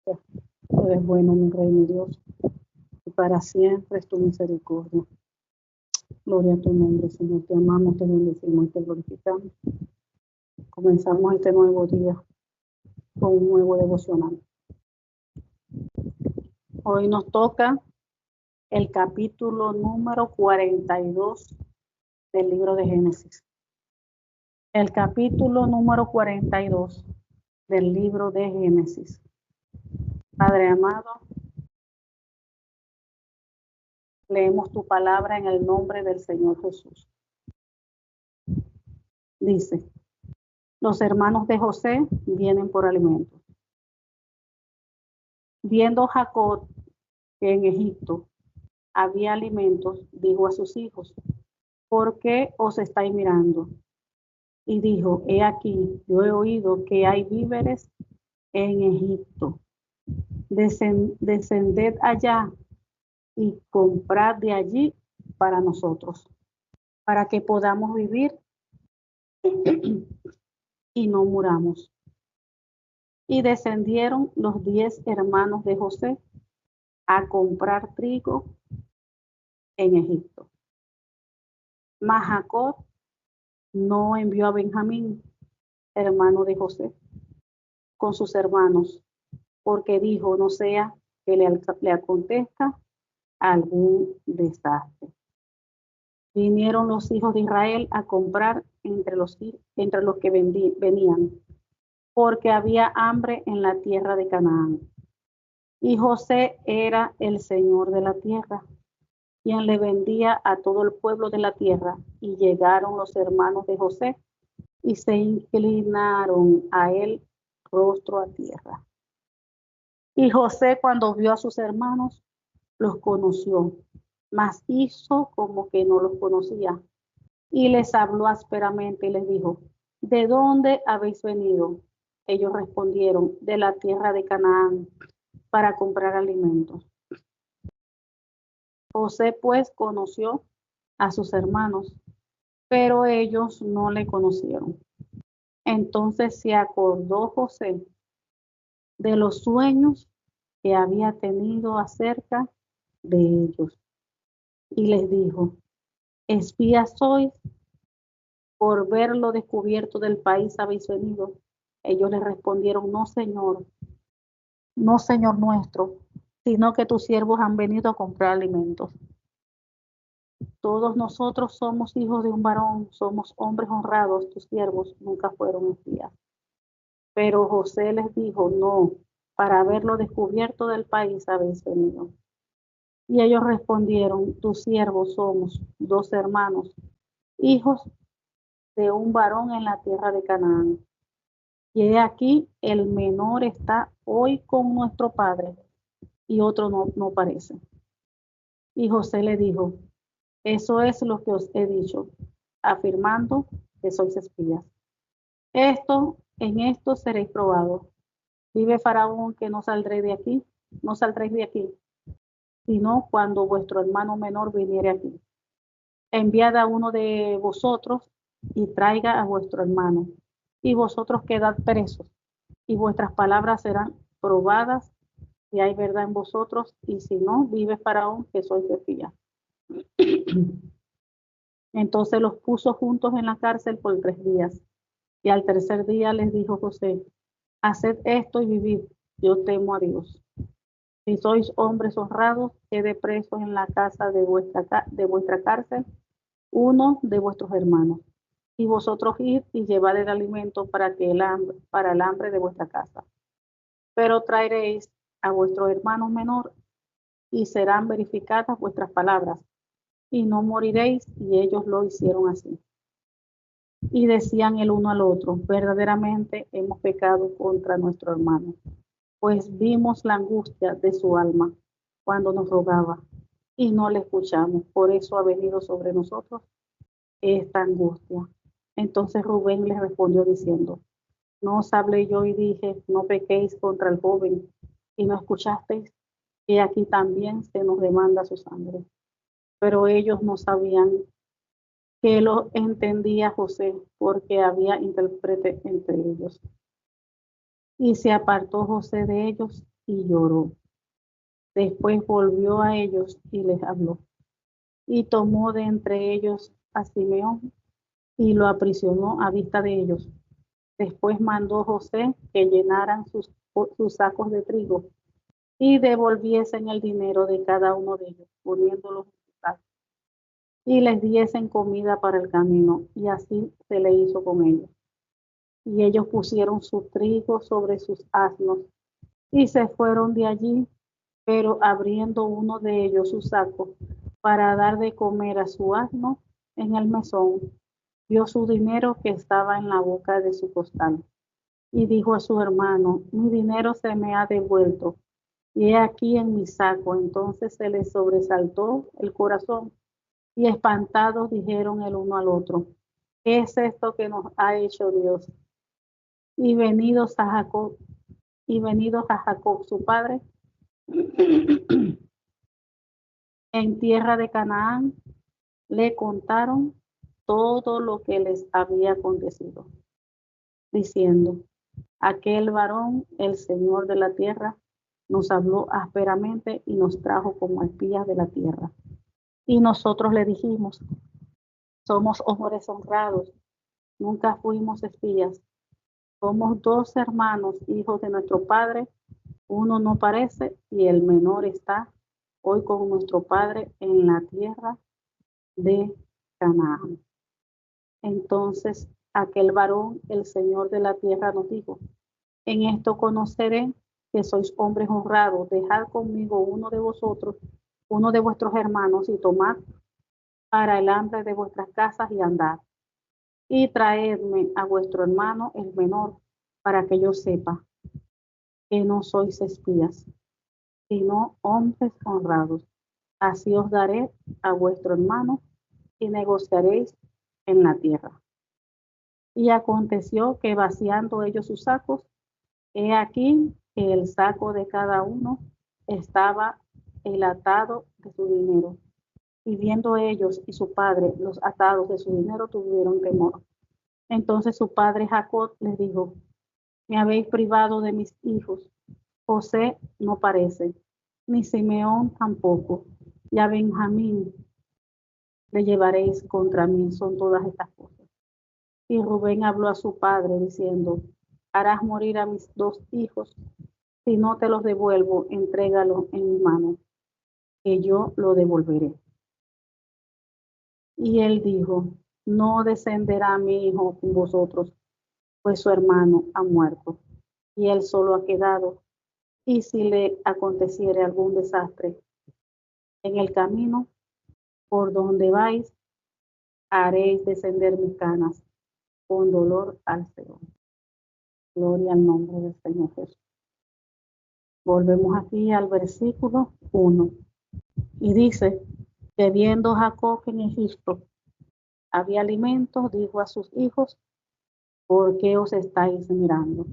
gracias. Tú eres bueno, mi Rey, mi Dios, y para siempre es tu misericordia. Gloria a tu nombre, Señor. Te amamos, te bendecimos y te glorificamos. Comenzamos este nuevo día con un nuevo devocional. Hoy nos toca el capítulo número 42 del libro de Génesis. El capítulo número 42 del libro de Génesis. Padre amado, leemos tu palabra en el nombre del Señor Jesús. Dice: los hermanos de José vienen por alimentos. Viendo Jacob que en Egipto había alimentos, dijo a sus hijos: ¿por qué os estáis mirando? Y dijo: he aquí, yo he oído que hay víveres en Egipto. Descended allá y comprad de allí para nosotros, para que podamos vivir y no muramos. Y descendieron los 10 hermanos de José a comprar trigo en Egipto. Mas Jacob no envió a Benjamín, hermano de José, con sus hermanos, porque dijo: no sea que le acontezca algún desastre. Vinieron los hijos de Israel a comprar entre los que venían, porque había hambre en la tierra de Canaán. Y José era el señor de la tierra, quien le vendía a todo el pueblo de la tierra. Y llegaron los hermanos de José y se inclinaron a él rostro a tierra. Y José, cuando vio a sus hermanos, los conoció, mas hizo como que no los conocía. Y les habló ásperamente y les dijo: ¿de dónde habéis venido? Ellos respondieron: de la tierra de Canaán, para comprar alimentos. José pues conoció a sus hermanos, pero ellos no le conocieron. Entonces se acordó José de los sueños que había tenido acerca de ellos, y les dijo: espías sois, por ver lo descubierto del país habéis venido. Ellos le respondieron: no, Señor nuestro, sino que tus siervos han venido a comprar alimentos. Todos nosotros somos hijos de un varón, somos hombres honrados, tus siervos nunca fueron espías. Pero José les dijo: no, para haberlo descubierto del país habéis venido. Y ellos respondieron: tus siervos somos 2 hermanos, hijos de un varón en la tierra de Canaán. Y he aquí, el menor está hoy con nuestro padre, y otro no parece. Y José le dijo: eso es lo que os he dicho, afirmando que sois espías. En esto seréis probados. Vive Faraón que no saldréis de aquí, sino cuando vuestro hermano menor viniere aquí. Enviad a uno de vosotros y traiga a vuestro hermano, y vosotros quedad presos, y vuestras palabras serán probadas, si hay verdad en vosotros, y si no, vive Faraón que sois espías. Entonces los puso juntos en la cárcel por 3 días. Y al tercer día les dijo José: haced esto y vivid, yo temo a Dios. Si sois hombres honrados, quede presos en la casa de vuestra cárcel uno de vuestros hermanos. Y vosotros id y llevad el alimento para el hambre de vuestra casa. Pero traeréis a vuestro hermano menor, y serán verificadas vuestras palabras, y no moriréis. Y ellos lo hicieron así. Y decían el uno al otro: verdaderamente hemos pecado contra nuestro hermano, pues vimos la angustia de su alma cuando nos rogaba, y no le escuchamos. Por eso ha venido sobre nosotros esta angustia. Entonces Rubén les respondió diciendo: no os hablé yo y dije: no pequéis contra el joven, y no escuchasteis, que aquí también se nos demanda su sangre. Pero ellos no sabían que lo entendía José, porque había intérprete entre ellos. Y se apartó José de ellos y lloró. Después volvió a ellos y les habló. Y tomó de entre ellos a Simeón y lo aprisionó a vista de ellos. Después mandó José que llenaran sus sacos de trigo y devolviesen el dinero de cada uno de ellos, poniéndolo en sus sacos, y les diesen comida para el camino, y así se le hizo con ellos. Y ellos pusieron su trigo sobre sus asnos y se fueron de allí, pero abriendo uno de ellos su saco para dar de comer a su asno en el mesón, vio su dinero que estaba en la boca de su costal. Y dijo a su hermano: mi dinero se me ha devuelto, y he aquí en mi saco. Entonces se les sobresaltó el corazón, y espantados dijeron el uno al otro: ¿qué es esto que nos ha hecho Dios? Y venidos a Jacob, su padre, en tierra de Canaán, le contaron todo lo que les había acontecido, diciendo: aquel varón, el Señor de la tierra, nos habló ásperamente y nos trajo como espías de la tierra. Y nosotros le dijimos: somos hombres honrados, nunca fuimos espías. Somos dos hermanos, hijos de nuestro padre. Uno no parece y el menor está hoy con nuestro padre en la tierra de Canaán. Entonces aquel varón, el Señor de la tierra, nos dijo: en esto conoceré que sois hombres honrados. Dejad conmigo uno de vosotros, uno de vuestros hermanos, y tomad para el hambre de vuestras casas y andad. Y traedme a vuestro hermano el menor, para que yo sepa que no sois espías, sino hombres honrados. Así os daré a vuestro hermano y negociaréis en la tierra. Y aconteció que vaciando ellos sus sacos, he aquí que el saco de cada uno estaba el atado de su dinero. Y viendo ellos y su padre los atados de su dinero, tuvieron temor. Entonces su padre Jacob les dijo: me habéis privado de mis hijos. José no parece, ni Simeón tampoco, y a Benjamín le llevaréis contra mí. Son todas estas cosas. Y Rubén habló a su padre diciendo: harás morir a mis dos hijos. Si no te los devuelvo, entrégalo en mi mano, que yo lo devolveré. Y él dijo: no descenderá mi hijo con vosotros, pues su hermano ha muerto, y él solo ha quedado. Y si le aconteciere algún desastre en el camino por donde vais, haréis descender mis canas con dolor al Señor. Gloria al nombre del Señor Jesús. Volvemos aquí al versículo 1. Y dice que viendo Jacob que en Egipto había alimentos, dijo a sus hijos: ¿por qué os estáis mirando?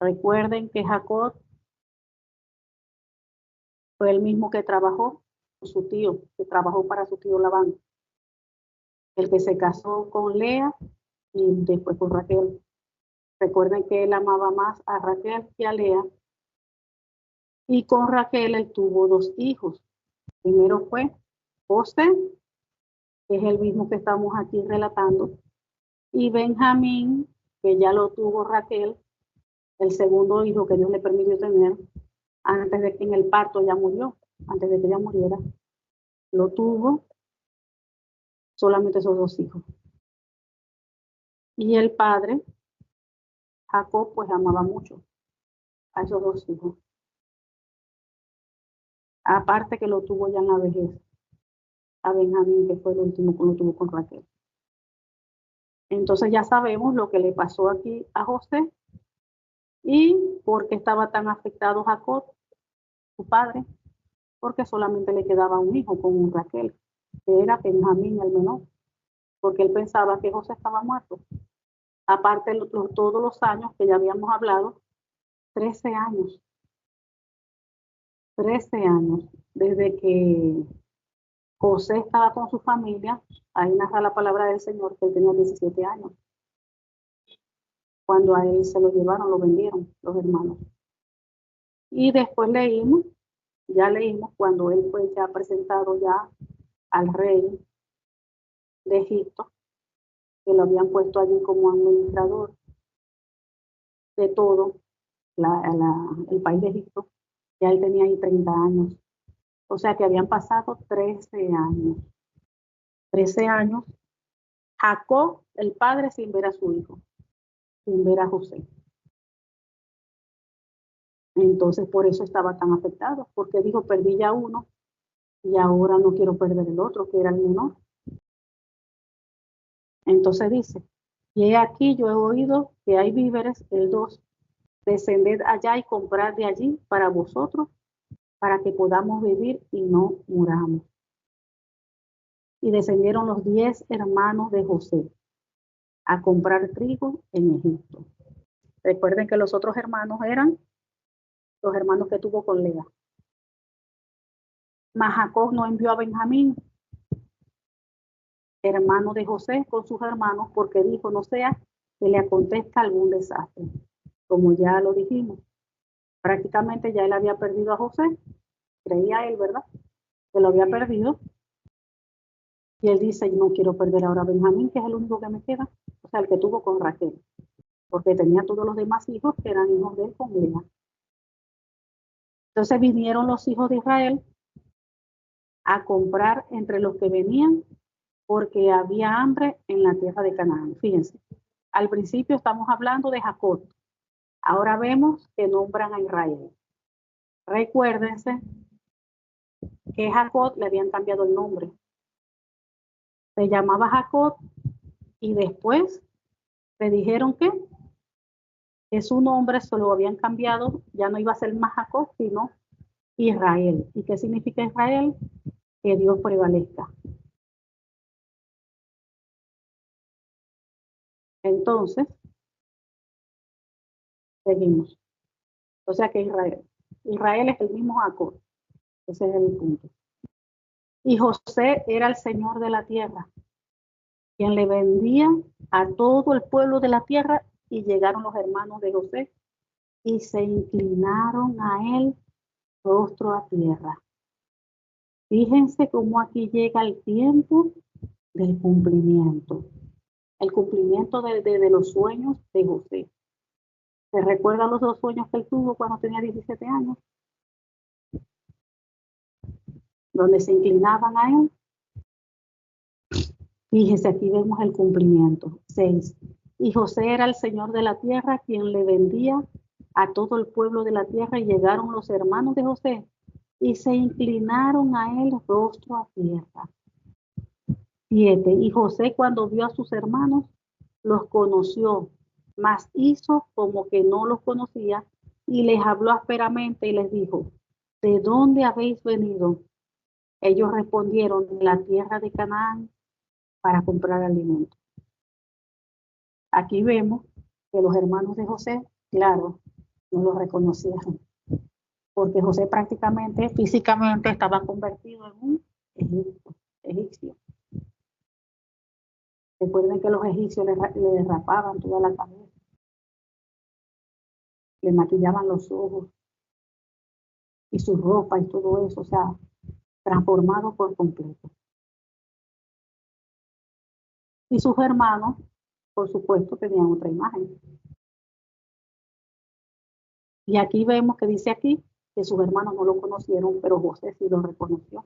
Recuerden que Jacob fue el mismo que trabajó con su tío, que trabajó para su tío Labán, el que se casó con Lea y después con Raquel. Recuerden que él amaba más a Raquel que a Lea, y con Raquel él tuvo dos hijos. Primero fue José, que es el mismo que estamos aquí relatando, y Benjamín, que ya lo tuvo Raquel, el segundo hijo que Dios le permitió tener, antes de que en el parto ya murió, antes de que ella muriera, lo tuvo solamente esos dos hijos. Y el padre, Jacob, pues amaba mucho a esos dos hijos. Aparte que lo tuvo ya en la vejez, a Benjamín, que fue el último que lo tuvo con Raquel. Entonces ya sabemos lo que le pasó aquí a José y por qué estaba tan afectado Jacob, su padre, porque solamente le quedaba un hijo con Raquel, que era Benjamín el menor, porque él pensaba que José estaba muerto. Aparte todos los años que ya habíamos hablado, 13 años, 13 años, desde que José estaba con su familia. Ahí narra la palabra del Señor que él tenía 17 años. Cuando a él se lo llevaron, lo vendieron los hermanos. Y después leímos cuando él fue ya presentado ya al rey de Egipto, que lo habían puesto allí como administrador de todo el país de Egipto. Ya él tenía ahí 30 años. O sea que habían pasado 13 años. 13 años. Jacob, el padre, sin ver a su hijo, sin ver a José. Entonces por eso estaba tan afectado, porque dijo, perdí ya uno y ahora no quiero perder el otro, que era el menor. Entonces dice, y he aquí yo he oído que hay víveres, el 2, descended allá y comprad de allí para vosotros, para que podamos vivir y no muramos. Y descendieron los 10 hermanos de José a comprar trigo en Egipto. Recuerden que los otros hermanos eran los hermanos que tuvo con Lea. Mas Jacob no envió a Benjamín, hermano de José, con sus hermanos, porque dijo, no sea que le acontezca algún desastre. Como ya lo dijimos, prácticamente ya él había perdido a José, creía él, ¿verdad? Que lo había perdido. Y él dice, no quiero perder ahora a Benjamín, que es el único que me queda, o sea, el que tuvo con Raquel, porque tenía todos los demás hijos que eran hijos de él con Lea. Entonces vinieron los hijos de Israel a comprar entre los que venían, porque había hambre en la tierra de Canaán. Fíjense, al principio estamos hablando de Jacob. Ahora vemos que nombran a Israel. Recuérdense que Jacob le habían cambiado el nombre. Se llamaba Jacob y después le dijeron que su nombre se lo habían cambiado, ya no iba a ser más Jacob, sino Israel. ¿Y qué significa Israel? Que Dios prevalezca. Entonces, seguimos. O sea que Israel es el mismo Jacob. Ese es el punto. Y José era el Señor de la tierra, quien le vendía a todo el pueblo de la tierra, y llegaron los hermanos de José y se inclinaron a él rostro a tierra. Fíjense cómo aquí llega el tiempo del cumplimiento. El cumplimiento de los sueños de José. ¿Se recuerdan los 2 sueños que él tuvo cuando tenía 17 años? Donde se inclinaban a él. Fíjese, aquí vemos el cumplimiento. 6. Y José era el Señor de la tierra, quien le vendía a todo el pueblo de la tierra, y llegaron los hermanos de José y se inclinaron a él rostro a tierra. 7. Y José, cuando vio a sus hermanos, los conoció, mas hizo como que no los conocía, y les habló ásperamente y les dijo, ¿de dónde habéis venido? Ellos respondieron, de la tierra de Canaán, para comprar alimento. Aquí vemos que los hermanos de José, claro, no lo reconocieron, porque José prácticamente, físicamente, estaba convertido en un egipcio. Recuerden que los egipcios le rapaban toda la cabeza, le maquillaban los ojos y su ropa y todo eso, o sea, transformado por completo. Y sus hermanos, por supuesto, tenían otra imagen. Y aquí vemos que dice aquí que sus hermanos no lo conocieron, pero José sí lo reconoció.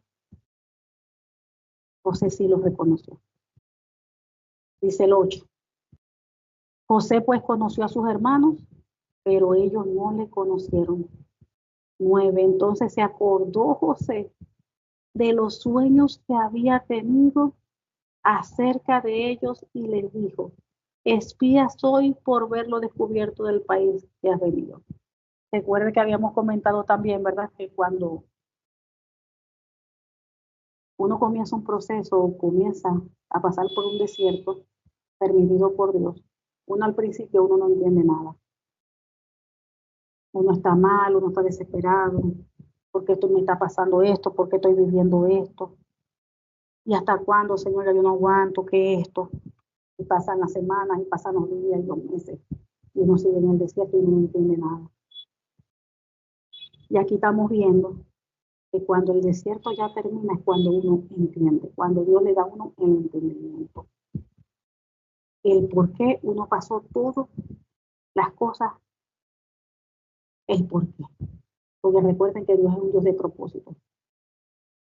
José sí lo reconoció. Dice el 8. José pues conoció a sus hermanos, pero ellos no le conocieron. 9. Entonces se acordó José de los sueños que había tenido acerca de ellos y les dijo, espía soy por verlo descubierto del país que has venido. Recuerde que habíamos comentado también, ¿verdad? Que cuando uno comienza un proceso o comienza a pasar por un desierto permitido por Dios, uno al principio uno no entiende nada. Uno está mal, uno está desesperado. ¿Por qué me está pasando esto? ¿Por qué estoy viviendo esto? ¿Y hasta cuándo, Señor? Yo no aguanto, ¿qué es esto? Y pasan las semanas, y pasan los días y los meses. Y uno sigue en el desierto y no entiende nada. Y aquí estamos viendo que cuando el desierto ya termina es cuando uno entiende, cuando Dios le da a uno el entendimiento. El por qué uno pasó todas las cosas, el por qué. Porque recuerden que Dios es un Dios de propósito.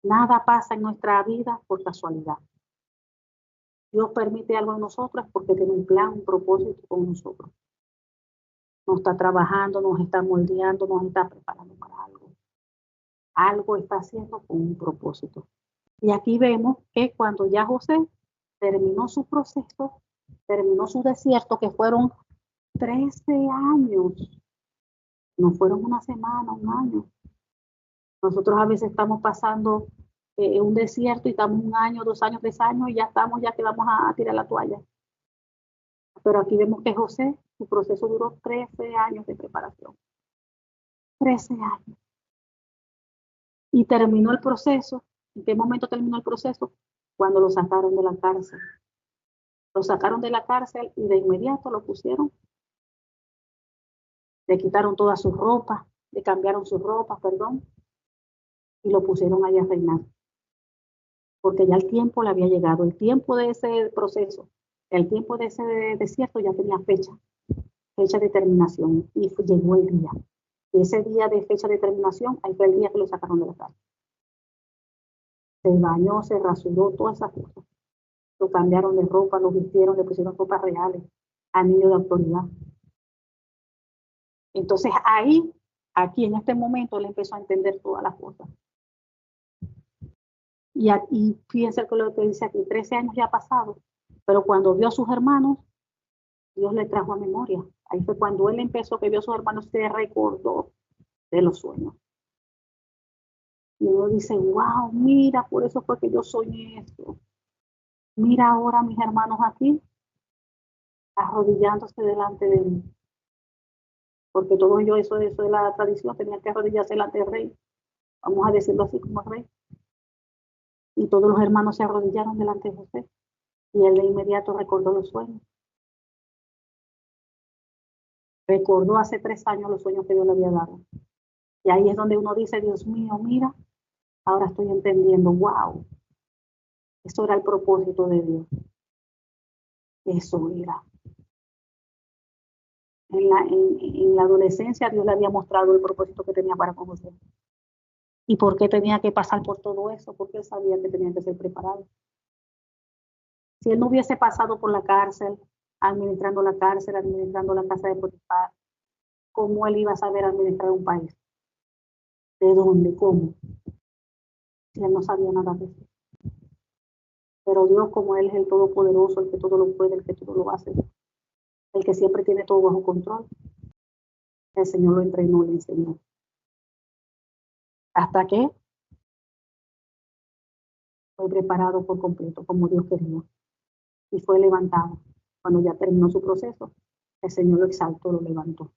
Nada pasa en nuestra vida por casualidad. Dios permite algo en nosotros porque tiene un plan, un propósito con nosotros. Nos está trabajando, nos está moldeando, nos está preparando para algo. Algo está haciendo con un propósito. Y aquí vemos que cuando ya José terminó su proceso, terminó su desierto, que fueron 13 años, no fueron una semana, un año. Nosotros a veces estamos pasando un desierto y estamos 1 año, 2 años, 3 años y ya estamos, ya que vamos a tirar la toalla. Pero aquí vemos que José, su proceso duró 13 años de preparación. 13 años. Y terminó el proceso. ¿En qué momento terminó el proceso? Cuando lo sacaron de la cárcel. Lo sacaron de la cárcel y de inmediato lo pusieron. Le quitaron todas sus ropas, le cambiaron sus ropas, perdón, y lo pusieron allá a reinar. Porque ya el tiempo le había llegado. El tiempo de ese proceso, el tiempo de ese desierto ya tenía fecha de terminación. Y llegó el día. Y ese día de fecha de terminación, ahí fue el día que lo sacaron de la cárcel. Se bañó, se rasuró, todas esas cosas. Lo cambiaron de ropa, lo vistieron, le pusieron ropas reales, anillo de autoridad. Entonces ahí, aquí en este momento, él empezó a entender todas las cosas. Y fíjense lo que dice aquí, 13 años ya ha pasado, pero cuando vio a sus hermanos, Dios le trajo a memoria. Ahí fue cuando él empezó, que vio a sus hermanos, se recordó de los sueños. Y uno dice, wow, mira, por eso fue que yo soñé esto. Mira ahora a mis hermanos aquí, arrodillándose delante de mí. Porque todo ello, eso de la tradición, tenían que arrodillarse delante del rey. Vamos a decirlo así como rey. Y todos los hermanos se arrodillaron delante de José. Y él de inmediato recordó los sueños. Recordó hace 3 años los sueños que Dios le había dado. Y ahí es donde uno dice, Dios mío, mira, ahora estoy entendiendo, wow. Eso era el propósito de Dios. Eso era. En la adolescencia Dios le había mostrado el propósito que tenía para con José. ¿Y por qué tenía que pasar por todo eso? Porque él sabía que tenía que ser preparado. Si él no hubiese pasado por la cárcel, administrando la cárcel, administrando la casa de Potifar, ¿cómo él iba a saber administrar un país? ¿De dónde? ¿Cómo? Si él no sabía nada de eso. Pero Dios, como Él es el Todopoderoso, el que todo lo puede, el que todo lo hace, el que siempre tiene todo bajo control, el Señor lo entrenó, le enseñó. Hasta que fue preparado por completo, como Dios quería. Y fue levantado. Cuando ya terminó su proceso, el Señor lo exaltó, lo levantó.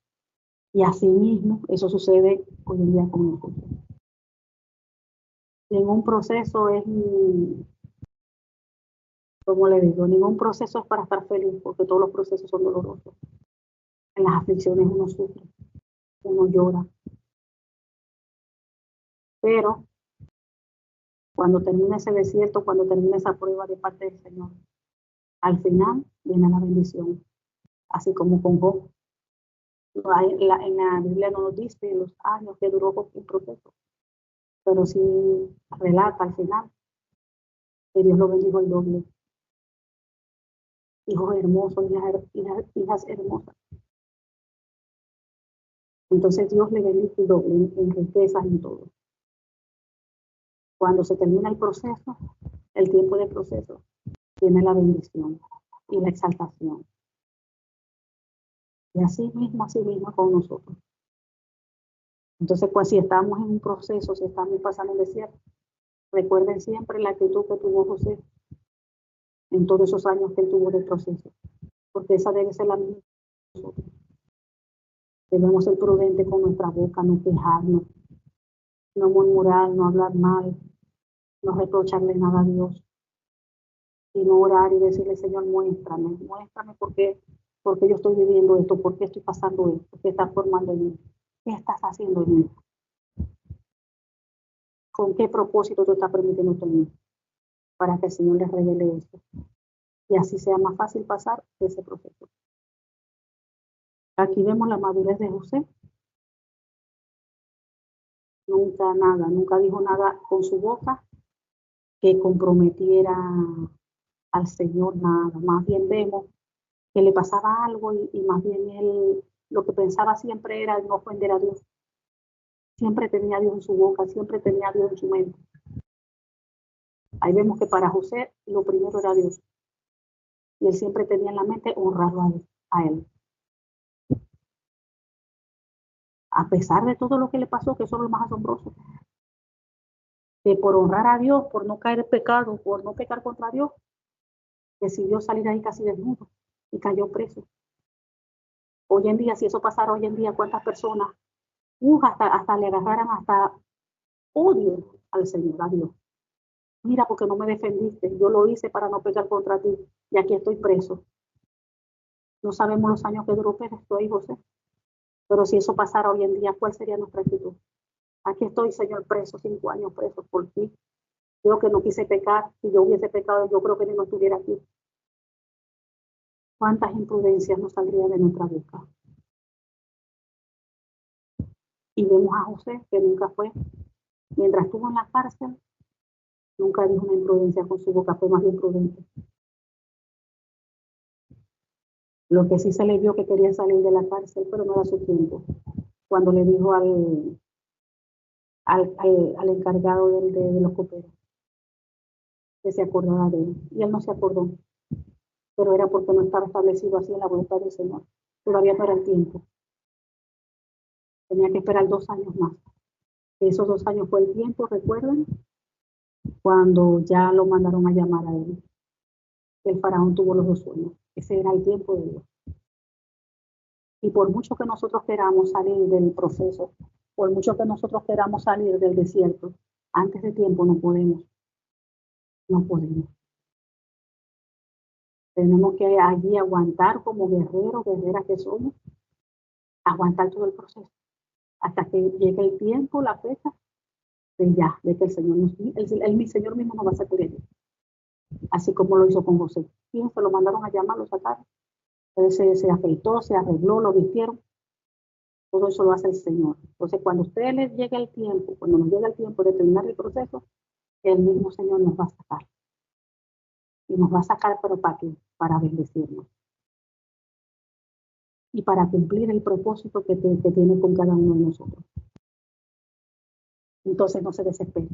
Y así mismo, eso sucede hoy en día con nosotros. Ningún proceso es, como le digo, ningún proceso es para estar feliz, porque todos los procesos son dolorosos. En las aflicciones uno sufre, uno llora. Pero cuando termina ese desierto, cuando termina esa prueba de parte del Señor, al final viene la bendición, así como con Job. En la Biblia no nos dice los años que duró Job el proceso, pero sí relata al final que Dios lo bendijo el doble. Hijos hermosos, hijas hermosas. Entonces Dios le bendijo el doble en riquezas y en todo. Cuando se termina el proceso, el tiempo de proceso, tiene la bendición y la exaltación. Y así mismo con nosotros. Entonces, pues si estamos en un proceso, si estamos pasando el desierto, recuerden siempre la actitud que tuvo José en todos esos años que él tuvo de proceso, porque esa debe ser la misma de nosotros. Debemos ser prudentes con nuestra boca, no quejarnos, no murmurar, no hablar mal, no reprocharle nada a Dios, sino orar y decirle, Señor, muéstrame porque yo estoy viviendo esto, por qué estoy pasando esto, qué estás formando en mí, qué estás haciendo en mí. ¿Con qué propósito tú estás permitiendo tu para que el Señor les revele esto? Y así sea más fácil pasar ese proceso. Aquí vemos la madurez de José. Nunca dijo nada con su boca que comprometiera al Señor, nada. Más bien vemos que le pasaba algo y más bien él lo que pensaba siempre era no ofender a Dios. Siempre tenía a Dios en su boca, siempre tenía a Dios en su mente. Ahí vemos que para José lo primero era Dios. Y él siempre tenía en la mente honrarlo a él. A pesar de todo lo que le pasó, que eso es lo más asombroso. Que por honrar a Dios, por no caer en pecado, por no pecar contra Dios, decidió salir ahí casi desnudo y cayó preso. Hoy en día, si eso pasara hoy en día, ¿cuántas personas hasta le agarraran hasta odio al Señor, a Dios? Mira, porque no me defendiste, yo lo hice para no pecar contra ti y aquí estoy preso. No sabemos los años que duró esto ahí, José, pero si eso pasara hoy en día, ¿cuál sería nuestra actitud? Aquí estoy, Señor, preso, 5 años preso por ti. Yo que no quise pecar, si yo hubiese pecado, yo creo que ni no estuviera aquí. ¿Cuántas imprudencias nos saldrían de nuestra boca? Y vemos a José, que nunca fue, mientras estuvo en la cárcel, nunca dijo una imprudencia con su boca, fue más bien prudente. Lo que sí se le vio que quería salir de la cárcel, pero no era su tiempo. Cuando le dijo al encargado de los coperos que se acordara de él. Y él no se acordó, pero era porque no estaba establecido así en la voluntad del Señor. Todavía no era el tiempo. Tenía que esperar 2 años más. Esos 2 años fue el tiempo, recuerden, cuando ya lo mandaron a llamar a él. El faraón tuvo los 2 sueños. Ese era el tiempo de Dios. Y por mucho que nosotros queramos salir del proceso, por mucho que nosotros queramos salir del desierto, antes de tiempo no podemos. No podemos. Tenemos que allí aguantar como guerreros, guerreras que somos, aguantar todo el proceso, hasta que llegue el tiempo, la fecha, de que el Señor mi Señor mismo nos va a sacar de allí. Así como lo hizo con José. Fíjense, lo mandaron a llamar, lo sacaron. Él se afeitó, se arregló, lo vistieron. Todo eso lo hace el Señor. Entonces, cuando a ustedes les llegue el tiempo, cuando nos llega el tiempo de terminar el proceso, el mismo Señor nos va a sacar. Y nos va a sacar, pero ¿para qué? Para bendecirnos. Y para cumplir el propósito que tiene con cada uno de nosotros. Entonces, no se desespere.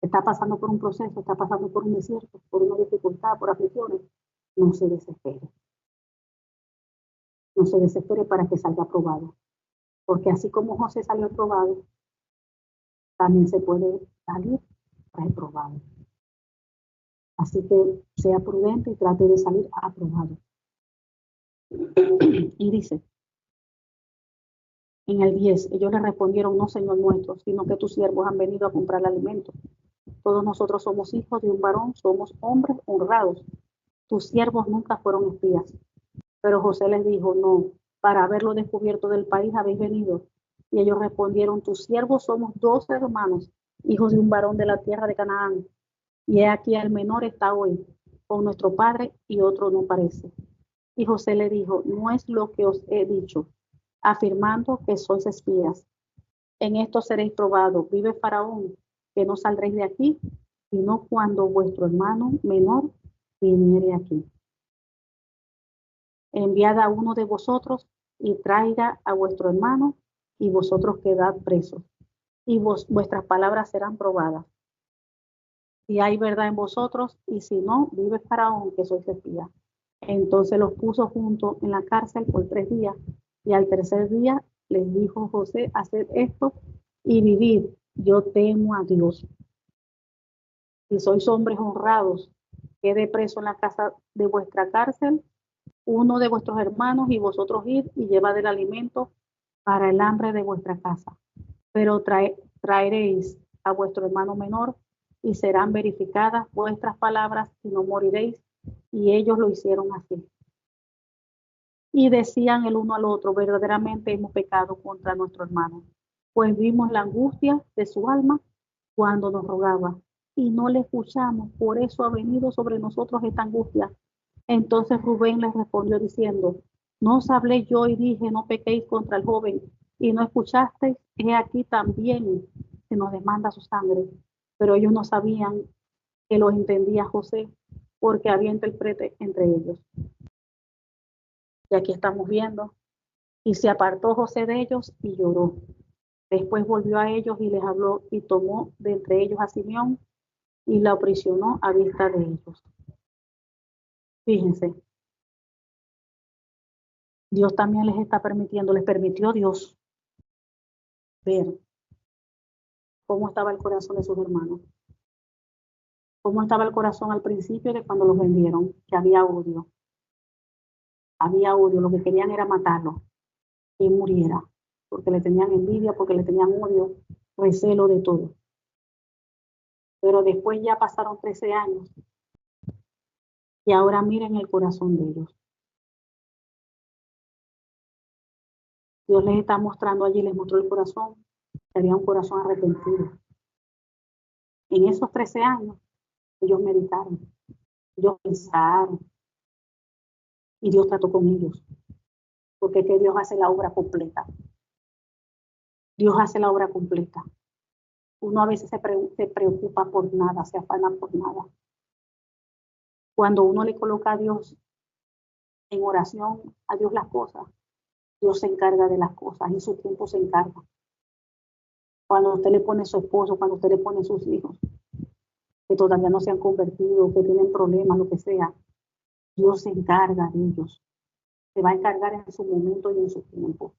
Está pasando por un proceso, está pasando por un desierto, por una dificultad, por aflicciones. No se desespere. No se desespere para que salga aprobado. Porque así como José salió aprobado, también se puede salir reprobado. Así que sea prudente y trate de salir aprobado. Y dice, en el 10, ellos le respondieron, no, Señor nuestro, sino que tus siervos han venido a comprar alimento. Todos nosotros somos hijos de un varón, somos hombres honrados. Tus siervos nunca fueron espías. Pero José les dijo, no, para haberlo descubierto del país habéis venido. Y ellos respondieron, tus siervos somos 12 hermanos, hijos de un varón de la tierra de Canaán. Y he aquí el menor está hoy con nuestro padre y otro no parece. Y José le dijo, no es lo que os he dicho, afirmando que sois espías. En esto seréis probados. Vive Faraón, que no saldréis de aquí, sino cuando vuestro hermano menor viniere aquí. Enviad a uno de vosotros y traiga a vuestro hermano, y vosotros quedad presos, y vuestras palabras serán probadas. Si hay verdad en vosotros, y si no, vive Faraón, que sois espías. Entonces los puso juntos en la cárcel por 3 días, y al tercer día les dijo José, haced esto y vivid, yo temo a Dios. Si sois hombres honrados, quede preso en la casa de vuestra cárcel uno de vuestros hermanos, y vosotros id y llevad el alimento para el hambre de vuestra casa. Pero traeréis a vuestro hermano menor, y serán verificadas vuestras palabras, y no moriréis. Y ellos lo hicieron así. Y decían el uno al otro, verdaderamente hemos pecado contra nuestro hermano, pues vimos la angustia de su alma cuando nos rogaba, y no le escuchamos, por eso ha venido sobre nosotros esta angustia. Entonces Rubén les respondió diciendo, no os hablé yo y dije, no pequéis contra el joven, y no escuchasteis, he aquí también se nos demanda su sangre. Pero ellos no sabían que los entendía José, porque había intérprete entre ellos. Y aquí estamos viendo, y se apartó José de ellos y lloró. Después volvió a ellos y les habló, y tomó de entre ellos a Simeón y la aprisionó a vista de ellos. Fíjense, Dios también les está permitiendo, les permitió Dios ver cómo estaba el corazón de sus hermanos, cómo estaba el corazón al principio de cuando los vendieron, que había odio, lo que querían era matarlo, que muriera, porque le tenían envidia, porque le tenían odio, recelo de todo. Pero después ya pasaron 13 años y ahora miren el corazón de ellos. Dios les está mostrando allí, les mostró el corazón, que había un corazón arrepentido. En esos 13 años, ellos meditaron, ellos pensaron, y Dios trató con ellos, porque es que Dios hace la obra completa. Dios hace la obra completa. Uno a veces se preocupa por nada, se afana por nada. Cuando uno le coloca a Dios en oración, a Dios las cosas, Dios se encarga de las cosas, en su tiempo se encarga. Cuando usted le pone a su esposo, cuando usted le pone a sus hijos, que todavía no se han convertido, que tienen problemas, lo que sea, Dios se encarga de ellos. Se va a encargar en su momento y en su tiempo.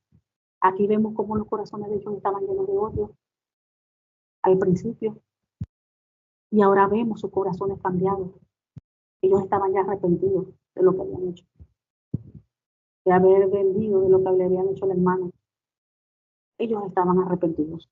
Aquí vemos cómo los corazones de ellos estaban llenos de odio al principio. Y ahora vemos sus corazones cambiados. Ellos estaban ya arrepentidos de lo que habían hecho. De haber vendido, de lo que le habían hecho al hermano. Ellos estaban arrepentidos.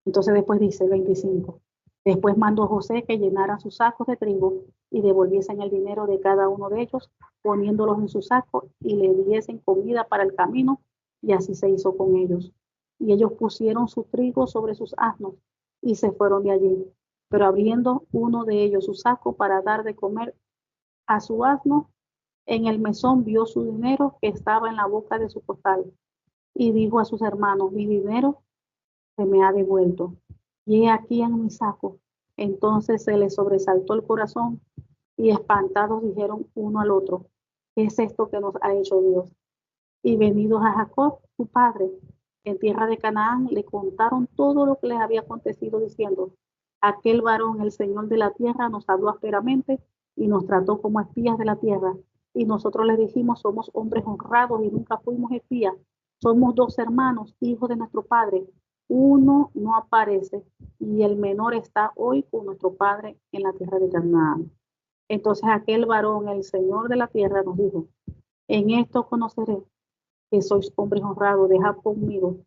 Entonces después dice el 25. Después mandó José que llenaran sus sacos de trigo y devolviesen el dinero de cada uno de ellos, poniéndolos en su saco y le diesen comida para el camino, y así se hizo con ellos. Y ellos pusieron su trigo sobre sus asnos y se fueron de allí. Pero abriendo uno de ellos su saco para dar de comer a su asno, en el mesón vio su dinero que estaba en la boca de su costal, y dijo a sus hermanos, mi dinero se me ha devuelto, y he aquí en mi saco. Entonces se les sobresaltó el corazón, y espantados dijeron uno al otro, ¿qué es esto que nos ha hecho Dios? Y venidos a Jacob, su padre, en tierra de Canaán, le contaron todo lo que les había acontecido, diciendo, aquel varón, el Señor de la tierra, nos habló ásperamente y nos trató como espías de la tierra. Y nosotros le dijimos, somos hombres honrados y nunca fuimos espías. Somos 2 hermanos, hijos de nuestro padre. Uno no aparece y el menor está hoy con nuestro padre en la tierra de Canaán. Entonces aquel varón, el Señor de la tierra, nos dijo, en esto conoceré que sois hombres honrados, dejad conmigo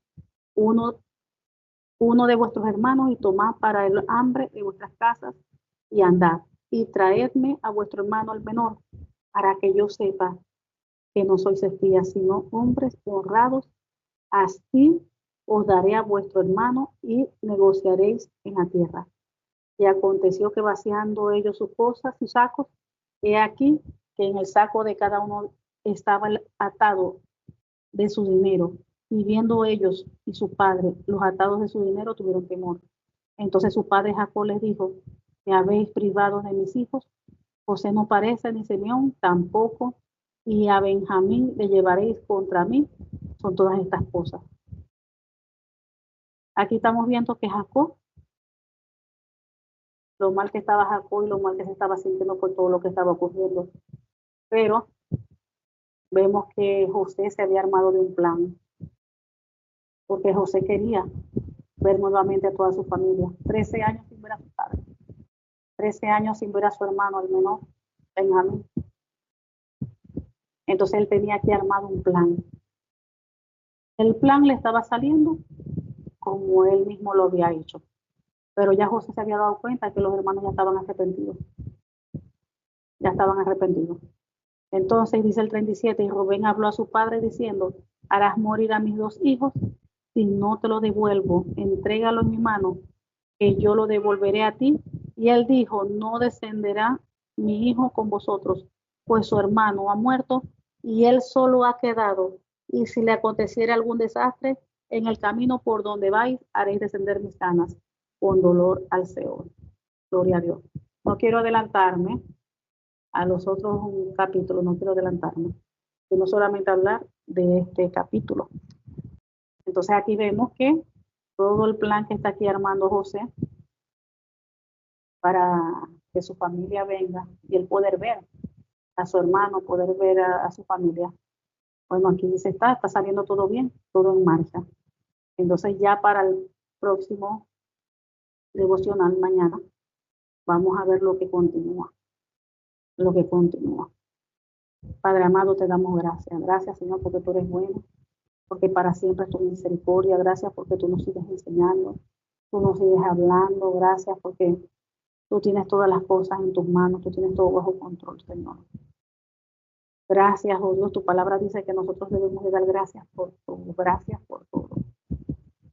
uno de vuestros hermanos y tomad para el hambre de vuestras casas y andad y traedme a vuestro hermano el menor, para que yo sepa que no sois espías, sino hombres honrados. Así os daré a vuestro hermano y negociaréis en la tierra. Y aconteció que vaciando ellos sus cosas, sus sacos, he aquí que en el saco de cada uno estaba atado de su dinero. Y viendo ellos y su padre los atados de su dinero, tuvieron temor. Entonces su padre Jacob les dijo, me habéis privado de mis hijos. José no parece, ni Simeón tampoco, y a Benjamín le llevaréis contra mí. Son todas estas cosas. Aquí estamos viendo que Jacob, lo mal que estaba Jacob y lo mal que se estaba sintiendo por todo lo que estaba ocurriendo. Pero vemos que José se había armado de un plan, porque José quería ver nuevamente a toda su familia. 13 años sin ver a su padre, 13 años sin ver a su hermano, el menor, Benjamín. Entonces él tenía que armar un plan. El plan le estaba saliendo como él mismo lo había hecho. Pero ya José se había dado cuenta que los hermanos ya estaban arrepentidos. Ya estaban arrepentidos. Entonces dice el 37, y Rubén habló a su padre diciendo, harás morir a mis 2 hijos, si no te lo devuelvo, entrégalo en mi mano. que yo lo devolveré a ti. Y él dijo, no descenderá mi hijo con vosotros, pues su hermano ha muerto y él solo ha quedado. Y si le aconteciera algún desastre en el camino por donde vais, haréis descender mis canas con dolor al Seol. Gloria a Dios. No quiero adelantarme a los otros capítulos, no quiero adelantarme, sino solamente hablar de este capítulo. Entonces aquí vemos que todo el plan que está aquí armando José para que su familia venga y él poder ver a su hermano, poder ver a su familia. Bueno, aquí dice, está saliendo todo bien, todo en marcha. Entonces ya para el próximo devocional mañana, vamos a ver lo que continúa. Lo que continúa. Padre amado, te damos gracias. Gracias, Señor, porque tú eres bueno, porque para siempre es tu misericordia. Gracias porque tú nos sigues enseñando, tú nos sigues hablando. Gracias porque tú tienes todas las cosas en tus manos, tú tienes todo bajo control, Señor. Gracias, oh Dios, tu palabra dice que nosotros debemos de dar gracias por todo,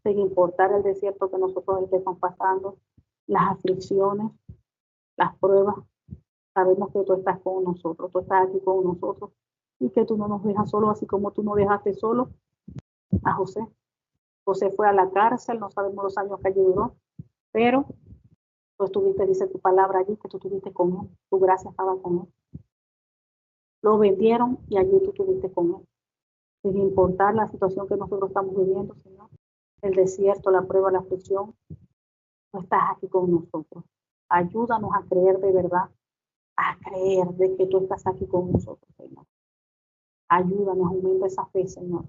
sin importar el desierto que nosotros estemos pasando, las aflicciones, las pruebas. Sabemos que tú estás con nosotros, tú estás aquí con nosotros y que tú no nos dejas solo, así como tú no dejaste solo a José. José fue a la cárcel, no sabemos los años que allí duró, pero tú estuviste, dice tu palabra allí, que tú estuviste con él, tu gracia estaba con él. Lo vendieron y allí tú estuviste con él. Sin importar la situación que nosotros estamos viviendo, Señor, el desierto, la prueba, la aflicción, tú estás aquí con nosotros. Ayúdanos a creer de verdad, a creer de que tú estás aquí con nosotros, Señor. Ayúdanos, aumenta esa fe, Señor.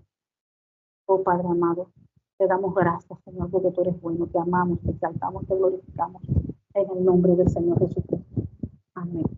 Oh Padre amado, te damos gracias, Señor, porque tú eres bueno, te amamos, te exaltamos, te glorificamos en el nombre del Señor Jesucristo. Amén.